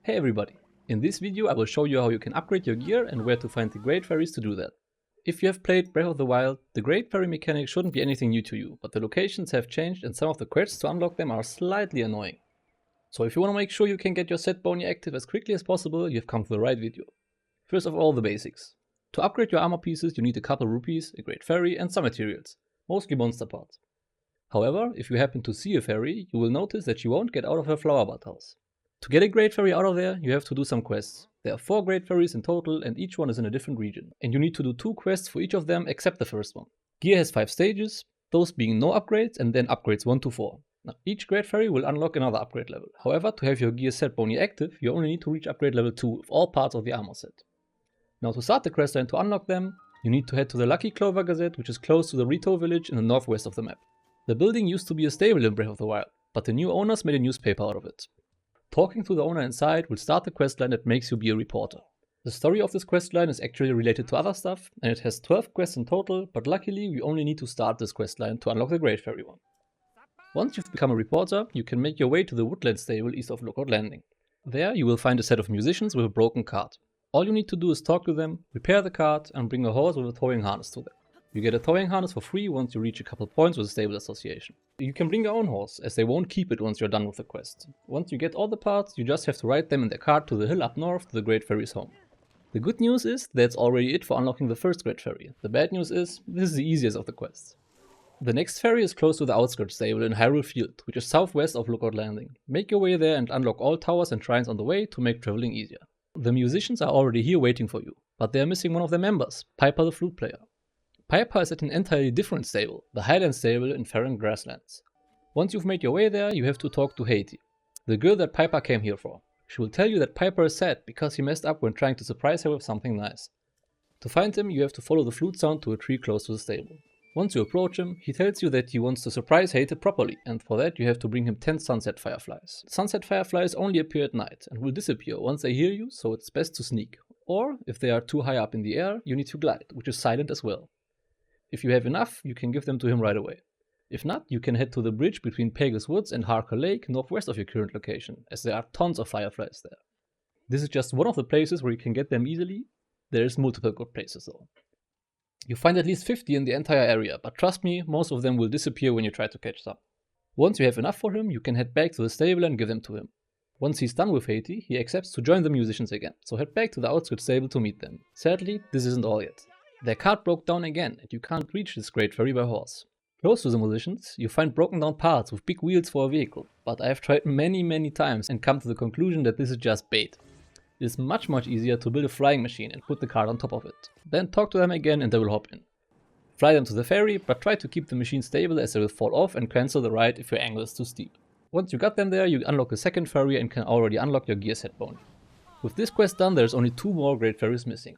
Hey everybody! In this video I will show you how you can upgrade your gear and where to find the Great Fairies to do that. If you have played Breath of the Wild, the Great Fairy mechanic shouldn't be anything new to you, but the locations have changed and some of the quests to unlock them are slightly annoying. So if you want to make sure you can get your set boni active as quickly as possible, you've come to the right video. First of all, the basics. To upgrade your armor pieces you need a couple rupees, a Great Fairy and some materials, mostly monster parts. However, if you happen to see a fairy, you will notice that she won't get out of her flower bud house. To get a Great Fairy out of there, you have to do some quests. There are 4 Great Fairies in total and each one is in a different region. And you need to do 2 quests for each of them except the first one. Gear has 5 stages, those being no upgrades and then upgrades 1 to 4. Now, each Great Fairy will unlock another upgrade level. However, to have your gear set boni active, you only need to reach upgrade level 2 of all parts of the armor set. Now to start the quest line to unlock them, you need to head to the Lucky Clover Gazette, which is close to the Rito village in the northwest of the map. The building used to be a stable in Breath of the Wild, but the new owners made a newspaper out of it. Talking to the owner inside will start the questline that makes you be a reporter. The story of this questline is actually related to other stuff, and it has 12 quests in total, but luckily we only need to start this questline to unlock the Great Fairy one. Once you've become a reporter, you can make your way to the Woodland stable east of Lookout Landing. There you will find a set of musicians with a broken cart. All you need to do is talk to them, repair the cart, and bring a horse with a towing harness to them. You get a towing harness for free once you reach a couple points with the stable association. You can bring your own horse, as they won't keep it once you're done with the quest. Once you get all the parts, you just have to ride them in their cart to the hill up north to the Great Fairy's home. The good news is, that's already it for unlocking the first Great Fairy. The bad news is, this is the easiest of the quests. The next fairy is close to the outskirts stable in Hyrule Field, which is southwest of Lookout Landing. Make your way there and unlock all towers and shrines on the way to make traveling easier. The musicians are already here waiting for you, but they are missing one of their members, Piper the flute player. Piper is at an entirely different stable, the Highland stable in Farron Grasslands. Once you've made your way there, you have to talk to Haiti, the girl that Piper came here for. She will tell you that Piper is sad because he messed up when trying to surprise her with something nice. To find him, you have to follow the flute sound to a tree close to the stable. Once you approach him, he tells you that he wants to surprise Haiti properly, and for that you have to bring him 10 sunset fireflies. Sunset fireflies only appear at night and will disappear once they hear you, so it's best to sneak. Or, if they are too high up in the air, you need to glide, which is silent as well. If you have enough, you can give them to him right away. If not, you can head to the bridge between Pegasus Woods and Harker Lake, northwest of your current location, as there are tons of fireflies there. This is just one of the places where you can get them easily. There's multiple good places though. You find at least 50 in the entire area, but trust me, most of them will disappear when you try to catch some. Once you have enough for him, you can head back to the stable and give them to him. Once he's done with Haiti, he accepts to join the musicians again, so head back to the outskirts stable to meet them. Sadly, this isn't all yet. Their cart broke down again, and you can't reach this Great Fairy by horse. Close to the musicians, you find broken down parts with big wheels for a vehicle, but I have tried many times and come to the conclusion that this is just bait. It is much easier to build a flying machine and put the cart on top of it. Then talk to them again and they will hop in. Fly them to the ferry, but try to keep the machine stable as they will fall off and cancel the ride if your angle is too steep. Once you got them there, you unlock the second ferry and can already unlock your gear set boni. With this quest done, there's only 2 more Great Fairies missing.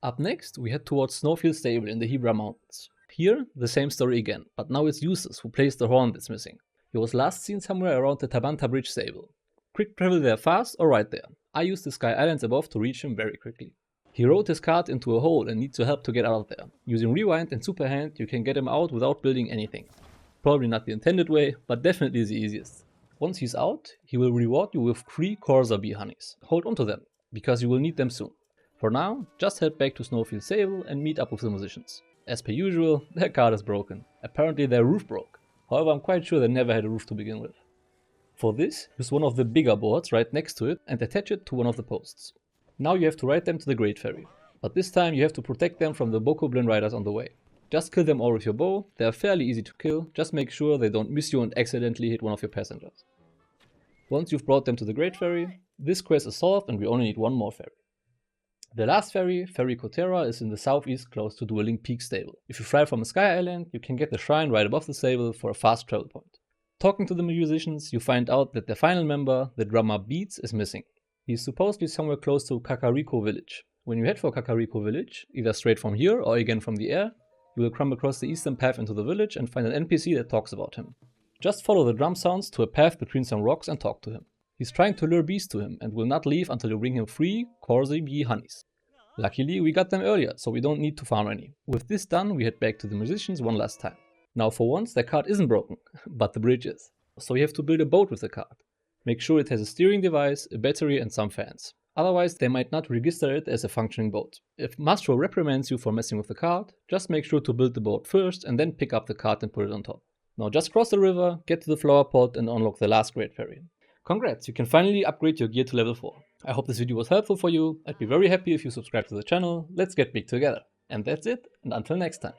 Up next, we head towards Snowfield Stable in the Hebra Mountains. Here, the same story again, but now it's Eustace who plays the horn that's missing. He was last seen somewhere around the Tabanta Bridge stable. Quick travel there fast or right there. I used the Sky Islands above to reach him very quickly. He rode his cart into a hole and needs your help to get out of there. Using Rewind and Super Hand, you can get him out without building anything. Probably not the intended way, but definitely the easiest. Once he's out, he will reward you with 3 Corza bee honeys. Hold on to them, because you will need them soon. For now, just head back to Snowfield Stable and meet up with the musicians. As per usual, their cart is broken. Apparently their roof broke. However, I'm quite sure they never had a roof to begin with. For this, use one of the bigger boards right next to it and attach it to one of the posts. Now you have to ride them to the Great Fairy. But this time you have to protect them from the Bokoblin riders on the way. Just kill them all with your bow, they are fairly easy to kill, just make sure they don't miss you and accidentally hit one of your passengers. Once you've brought them to the Great Fairy, this quest is solved and we only need one more ferry. The last ferry, Ferry Kotera, is in the southeast close to Dueling Peak stable. If you fly from a Sky Island, you can get the shrine right above the stable for a fast travel point. Talking to the musicians, you find out that their final member, the drummer Beats, is missing. He is supposedly somewhere close to Kakariko village. When you head for Kakariko village, either straight from here or again from the air, you will come across the eastern path into the village and find an NPC that talks about him. Just follow the drum sounds to a path between some rocks and talk to him. He's trying to lure bees to him and will not leave until you bring him 3 Corza bee honeys. Luckily, we got them earlier, so we don't need to farm any. With this done, we head back to the musicians one last time. Now for once, their cart isn't broken, but the bridge is. So you have to build a boat with the cart. Make sure it has a steering device, a battery and some fans. Otherwise, they might not register it as a functioning boat. If Mastro reprimands you for messing with the cart, just make sure to build the boat first and then pick up the cart and put it on top. Now just cross the river, get to the flower pot and unlock the last Great Fairy. Congrats, you can finally upgrade your gear to level 4. I hope this video was helpful for you. I'd be very happy if you subscribe to the channel. Let's get big together. And that's it, and until next time.